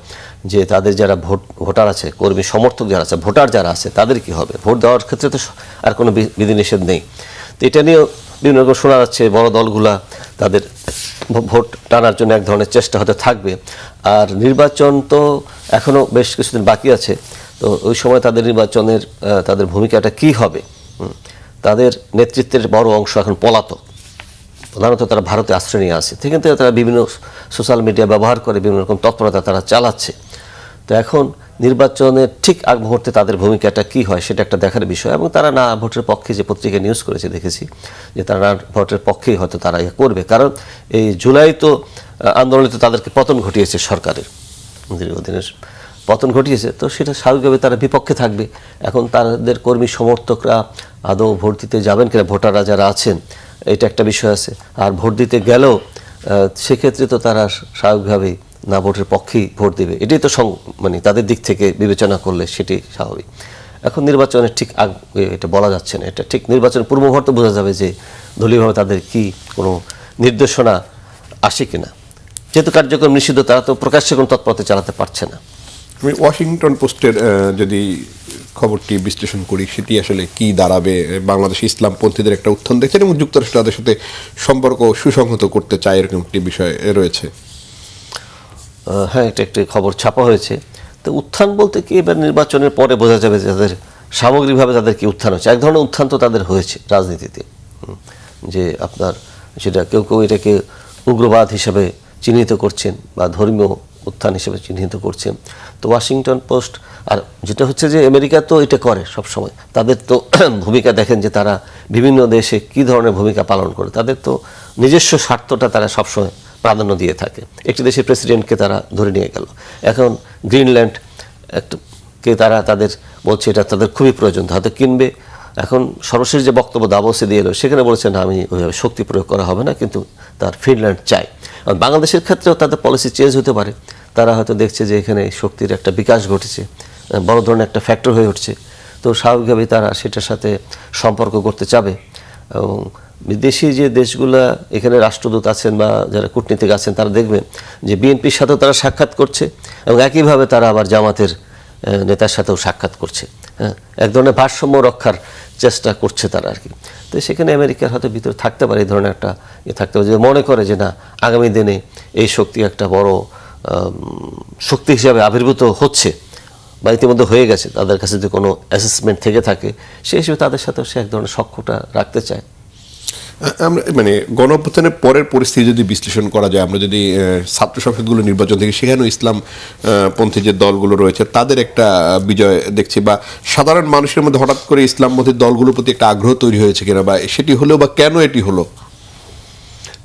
যে তাদের যারা ভোটার আছে, কর্মী সমর্থক যারা আছে, ভোটার যারা আছে তাদের কি হবে। ভোট দেওয়ার ক্ষেত্রে তো আর কোনো বিধিনিষেধ নেই। তো এটা নিয়েও বিভিন্ন রকম শোনা যাচ্ছে বড় দলগুলা তাদের ভোট টানার জন্য এক ধরনের চেষ্টা হতে থাকবে। আর নির্বাচন তো এখনও বেশ কিছুদিন বাকি আছে, তো ওই সময় তাদের নির্বাচনের তাদের ভূমিকাটা কি হবে, তাদের নেতৃত্বের বড় অংশ এখন পলাতক, প্রধানত তারা ভারতে আশ্রয় নিয়ে আসে, সেখান থেকে তারা বিভিন্ন সোশ্যাল মিডিয়া ব্যবহার করে বিভিন্ন রকম তৎপরতা তারা চালাচ্ছে। তো এখন নির্বাচনের ঠিক আগ মুহূর্তে তাদের ভূমিকাটা কি হয় সেটা একটা দেখার বিষয়, এবং তারা না ভোটের পক্ষে, যে পত্রিকায় নিউজ করেছে দেখেছি যে তারা না ভোটের পক্ষেই হয়তো তারা ইয়ে করবে, কারণ এই জুলাই তো আন্দোলনে তো তাদেরকে পতন ঘটিয়েছে, সরকারের দীর্ঘদিনের পতন ঘটিয়েছে, তো সেটা স্বাভাবিকভাবে তারা বিপক্ষে থাকবে। এখন তাদের কর্মী সমর্থকরা আদৌ ভোট দিতে যাবেন কিনা, ভোটাররা যারা আছেন, এটা একটা বিষয় আছে। আর ভোট দিতে গেলেও সেক্ষেত্রে তো তারা স্বাভাবিকভাবেই না ভোটের পক্ষেই ভোট দেবে, এটাই তো মানে তাদের দিক থেকে বিবেচনা করলে সেটি স্বাভাবিক। এখন নির্বাচনের ঠিক এটা বলা যাচ্ছে না, এটা ঠিক নির্বাচনের পূর্ব মুহূর্তে বোঝা যাবে যে দলীয়ভাবে তাদের কি কোনো নির্দেশনা আসে কিনা। যেহেতু কার্যক্রম নিষিদ্ধ, তারা তো প্রকাশ্যে কোনো তৎপরতা চালাতে পারছে না। আমি ওয়াশিংটন পোস্টের যদি খবরটি বিশ্লেষণ করি, সেটি আসলে কি দাঁড়াবে? বাংলাদেশ ইসলামপন্থীদের একটা উত্থান দেখছেন এবং যুক্তরাষ্ট্র তাদের সাথে সম্পর্ক সুসংহত করতে চায়, এরকম একটি বিষয় রয়েছে। হ্যাঁ, এটা একটি খবর ছাপা হয়েছে। তো উত্থান বলতে কি, এবার নির্বাচনের পরে বোঝা যাবে যে তাদের সামগ্রিকভাবে তাদের কি উত্থান হচ্ছে। এক ধরনের উত্থান তো তাদের হয়েছে রাজনীতিতে, যে আপনার সেটা কেউ কেউ এটাকে উগ্রবাদ হিসেবে চিহ্নিত করছেন বা ধর্মীয় উত্থান হিসেবে চিহ্নিত করছেন। তো ওয়াশিংটন পোস্ট, আর যেটা হচ্ছে যে আমেরিকা তো এটা করে সবসময়, তাদের তো ভূমিকা দেখেন যে তারা বিভিন্ন দেশে কি ধরনের ভূমিকা পালন করে, তাদের তো নিজস্ব স্বার্থটা তারা সবসময় প্রাধান্য দিয়ে থাকে। একটি দেশের প্রেসিডেন্টকে তারা ধরে নিয়ে গেল, এখন গ্রিনল্যান্ড কে তারা তাদের বলছে এটা তাদের খুবই প্রয়োজন, হয়তো কিনবে। এখন সর্বশেষ যে বক্তব্য দাভোসে দিয়ে এলো, সেখানে বলেছেন আমি ওইভাবে শক্তি প্রয়োগ করা হবে না, কিন্তু তার ফিনল্যান্ড চাই। আর বাংলাদেশের ক্ষেত্রেও তাদের পলিসি চেঞ্জ হতে পারে, তারা হয়তো দেখছে যে এখানে শক্তির একটা বিকাশ ঘটেছে, বড় ধরনের একটা ফ্যাক্টর হয়ে উঠছে, তো স্বাভাবিকভাবেই তারা সেটার সাথে সম্পর্ক করতে চাবে। এবং বিদেশি যে দেশগুলা এখানে রাষ্ট্রদূত আছেন বা যারা কূটনীতিক আছেন, তারা দেখবেন যে বিএনপির সাথেও তারা সাক্ষাৎ করছে, এবং একইভাবে তারা আবার জামাতের নেতার সাথেও সাক্ষাৎ করছে। হ্যাঁ, এক ধরনের ভারসাম্য রক্ষার চেষ্টা করছে তারা আর কি। তো সেখানে আমেরিকার হয়তো ভিতরে থাকতে পারে এই ধরনের একটা থাকতে পারে, যে মনে করে যে না, আগামী দিনে এই শক্তি একটা বড় শক্তি হিসাবে আবির্ভূত হচ্ছে বা ইতিমধ্যে হয়ে গেছে, তাদের কাছে যদি কোনো অ্যাসেসমেন্ট থেকে থাকে, সেই হিসেবে তাদের সাথেও সে এক ধরনের সখ্যটা রাখতে চায়। আমরা মানে গণঅভ্যুত্থানের পরের পরিস্থিতি যদি বিশ্লেষণ করা যায়, আমরা যদি ছাত্র সংসদগুলো নির্বাচন থেকে, সেখানেও ইসলাম পন্থী যে দলগুলো রয়েছে তাদের একটা বিজয় দেখছি, বা সাধারণ মানুষের মধ্যে হঠাৎ করে ইসলামপন্থী দলগুলোর প্রতি একটা আগ্রহ তৈরি হয়েছে কিনা, বা সেটি হলেও বা কেন এটি হলো?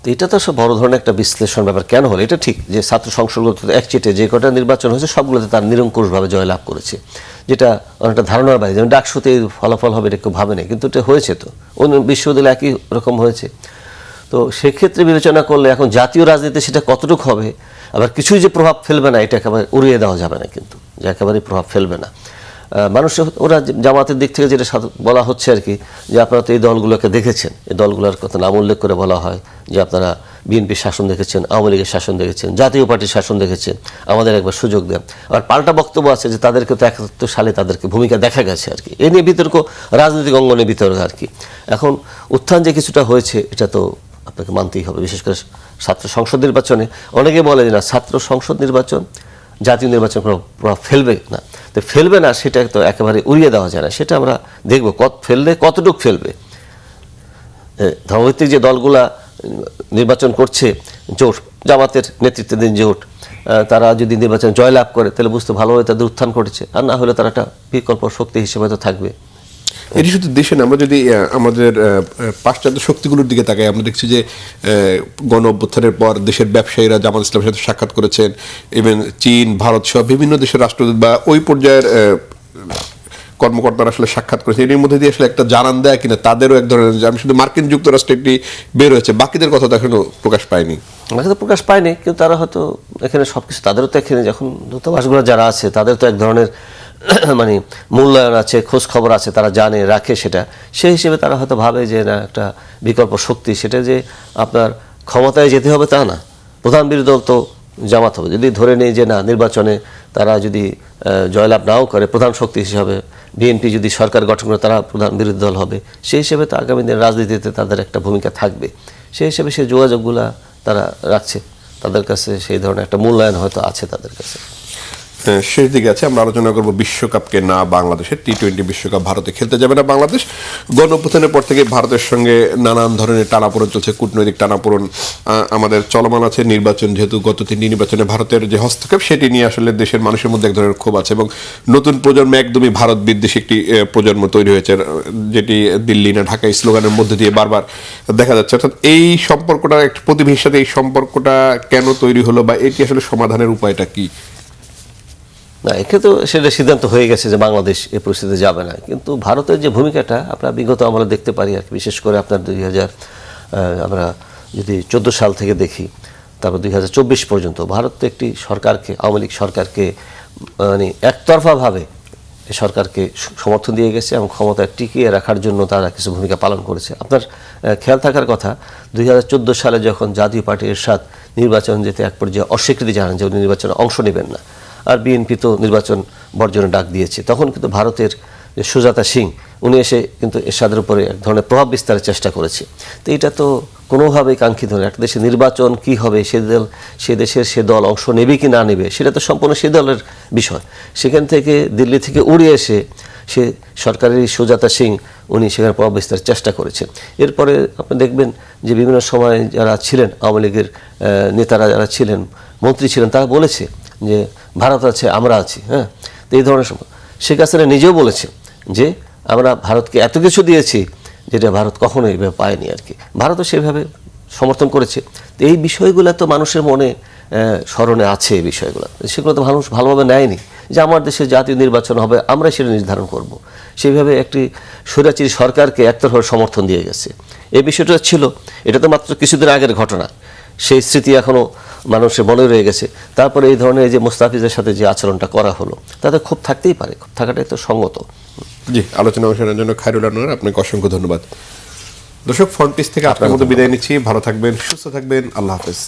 তো এটা তো সব বড় ধরনের একটা বিশ্লেষণ ব্যাপার। কেন হলো এটা ঠিক, যে ছাত্র সংসদগুলোতে একচেটে যে কটা নির্বাচন হয়েছে সবগুলোতে তার নিরঙ্কুশভাবে জয়লাভ করেছে, যেটা অনেকটা ধারণার বাইরে। যেমন ডাকসুতে ফলাফল হবে এটা কেউ ভাবে না, কিন্তু এটা হয়েছে। তো অন্য বিশ্ববিদ্যালয়ে একই রকম হয়েছে। তো সেক্ষেত্রে বিবেচনা করলে এখন জাতীয় রাজনীতি সেটা কতটুকু হবে, আবার কিছুই যে প্রভাব ফেলবে না এটা একেবারে উড়িয়ে দেওয়া যাবে না, কিন্তু যে একেবারেই প্রভাব ফেলবে না। মানুষের ওরা জামাতের দিক থেকে যেটা বলা হচ্ছে আর কি, যে আপনারা তো এই দলগুলোকে দেখেছেন, এই দলগুলোর কথা নাম উল্লেখ করে বলা হয় যে আপনারা বিএনপির শাসন দেখেছেন, আওয়ামী লীগের শাসন দেখেছেন, জাতীয় পার্টির শাসন দেখেছেন, আমাদের একবার সুযোগ দেন। আবার পাল্টা বক্তব্য আছে যে তাদেরকে তো 71 সালে তাদেরকে ভূমিকা দেখা গেছে আর কি। এ নিয়ে বিতর্ক, রাজনৈতিক অঙ্গনে বিতর্ক আর কি। এখন উত্থান যে কিছুটা হয়েছে এটা তো আপনাকে মানতেই হবে। বিশেষ করে ছাত্র সংসদ নির্বাচনে অনেকে বলে যে না, ছাত্র সংসদ নির্বাচন জাতীয় নির্বাচন কোনো প্রভাব ফেলবে না। তো ফেলবে না সেটা তো একেবারে উড়িয়ে দেওয়া যায় না, সেটা আমরা দেখব ফেললে কতটুকু ফেলবে। ধর্মভিত্তিক যে দলগুলা নির্বাচন করছে, জোট, জামাতের নেতৃত্বাধীন জোট, তারা যদি নির্বাচন জয়লাভ করে তাহলে বুঝতে ভালোভাবে তাদের উত্থান ঘটেছে, আর না হলে তারা একটা বিকল্প শক্তি হিসেবে তো থাকবে। এটি শুধু দেশে না, আমরা যদি আমাদের পাশ্চাত্য শক্তিগুলোর দিকে তাকাই, আমরা দেখছি যে গণ অভ্যুত্থানের পর দেশের ব্যবসায়ীরা জামাত ইসলামের সাথে সাক্ষাৎ করেছেন, ইভেন চীন, ভারত সহ বিভিন্ন দেশের রাষ্ট্রদূত বা ওই পর্যায়ের কর্মকর্তারা আসলে সাক্ষাৎ করেছে। এর মধ্যে দিয়ে আসলে একটা জানান দেয় কিনা তাদেরও এক ধরনের, আমি শুধু মার্কিন যুক্তরাষ্ট্রে একটি বের হয়েছে, বাকিদের কথা তো এখনো প্রকাশ পায়নি। আমাকে তো প্রকাশ পায়নি, কিন্তু তারা হয়তো এখানে সবকিছু, তাদেরও তো এখানে যখন দূতাবাসগুলো যারা আছে তাদের তো এক ধরনের মানে মূল্যায়ন আছে, খোঁজ খবর আছে, তারা জানে রাখে সেটা, সেই হিসেবে তারা হয়তো ভাবে যে না, একটা বিকল্প শক্তি, সেটা যে আপনার ক্ষমতায় যেতে হবে তা না, প্রধান বিরোধী দল তো জামাত হবে। যদি ধরে নেই যে না, নির্বাচনে তারা যদি জয়লাভ নাও করে, প্রধান শক্তি হিসাবে বিএনপি যদি সরকার গঠন করে তারা প্রধান বিরোধী দল হবে, সেই হিসেবে তো আগামী দিনের রাজনীতিতে তাদের একটা ভূমিকা থাকবে। সেই হিসেবে সেই যোগাযোগগুলা তারা রাখছে, তাদের কাছে সেই ধরনের একটা মূল্যায়ন হয়তো আছে তাদের কাছে। শেষ দিকে আছে, আমরা আলোচনা করব বিশ্বকাপকে না বাংলাদেশের। টি-20 বিশ্বকাপ ভারতে খেলতে যাবে না বাংলাদেশ। গণঅভ্যুত্থানের পর থেকে ভারতের সঙ্গে নানান ধরনের টানাপোড়েন চলছে, কূটনৈতিক টানাপোড়েন আমাদের চলমান আছে। নির্বাচন, যেহেতু গত 3টি নির্বাচনে ভারতের যে হস্তক্ষেপ, সেটি নিয়ে আসলে দেশের মানুষের মধ্যে এক ধরনের ক্ষোভ আছে এবং নতুন প্রজন্ম একদমই ভারত বিদ্বেষী একটি প্রজন্ম তৈরি হয়েছে, যেটি দিল্লি না ঢাকা স্লোগানের মধ্যে দিয়ে বারবার দেখা যাচ্ছে। অর্থাৎ এই সম্পর্কটা একটা প্রতিবেশীর সাথে এই সম্পর্কটা কেন তৈরি হলো, বা এটি আসলে সমাধানের উপায়টা কি? না, এক্ষেত্রে তো সেটা সিদ্ধান্ত হয়ে গেছে যে বাংলাদেশ এই পরিস্থিতিতে যাবে না, কিন্তু ভারতের যে ভূমিকাটা আমরা বিগত আমরা দেখতে পারি আর কি, বিশেষ করে আপনার আমরা যদি 14 সাল থেকে দেখি, তারপর 2024 পর্যন্ত ভারত তো একটি সরকারকে, আওয়ামী লীগ সরকারকে মানে একতরফাভাবে এই সরকারকে সমর্থন দিয়ে গেছে এবং ক্ষমতায় টিকিয়ে রাখার জন্য তারা কিছু ভূমিকা পালন করেছে। আপনার খেয়াল থাকার কথা, 2014 সালে যখন জাতীয় পার্টি এরশাদ নির্বাচন যেতে এক পর্যায়ে অস্বীকৃতি জানান যে উনি নির্বাচনে অংশ নেবেন না, আর বিএনপি তো নির্বাচন বর্জনের ডাক দিয়েছে, তখন কিন্তু ভারতের যে সুজাতা সিং উনি এসে কিন্তু এরশাদের উপরে এক ধরনের প্রভাব বিস্তারের চেষ্টা করেছে। তো এটা তো কোনোভাবেই কাঙ্ক্ষিত নয়। একটা দেশের নির্বাচন কি হবে, সে দল অংশ নেবে কি না নেবে, সেটা তো সম্পূর্ণ সে দলের বিষয়। সেখান থেকে দিল্লি থেকে উড়ে এসে সে সরকারের সুজাতা সিং উনি সেখানে প্রভাব বিস্তারের চেষ্টা করেছেন। এরপরে আপনি দেখবেন যে বিভিন্ন সময় যারা ছিলেন আওয়ামী লীগের নেতারা, যারা ছিলেন মন্ত্রী ছিলেন, তারা বলেছে যে ভারত আছে, আমরা আছি। হ্যাঁ, তো এই ধরনের শেখ হাসিনা নিজেও বলেছে যে আমরা ভারতকে এত কিছু দিয়েছি যেটা ভারত কখনোই এভাবে পায়নি আর কি। ভারতও সেভাবে সমর্থন করেছে। তো এই বিষয়গুলো তো মানুষের মনে স্মরণে আছে, এই বিষয়গুলো সেগুলো তো মানুষ ভালোভাবে নেয়নি যে আমার দেশে জাতীয় নির্বাচন হবে, আমরা সেটা নির্ধারণ করব। সেইভাবে একটি স্বৈরাচারী সরকারকে একতরফা সমর্থন দিয়ে গেছে। এই বিষয়টা ছিল, এটা তো মাত্র কিছুদিন আগের ঘটনা, সেই স্মৃতি এখনও মানুষের মনে রয়ে গেছে। তারপরে এই ধরনের যে মোস্তাফিজের সাথে যে আচরণটা করা হলো, তাতে খুব থাকতেই পারে, খুব থাকাটাই তো সঙ্গত। জি, আলোচনা অনুষ্ঠানের জন্য খায়রুল আনোয়ার, আপনাকে অসংখ্য ধন্যবাদ। দর্শক, ফ্রন্টিস থেকে আপনার মতো বিদায় নিচ্ছি। ভালো থাকবেন, সুস্থ থাকবেন, আল্লাহ হাফেজ।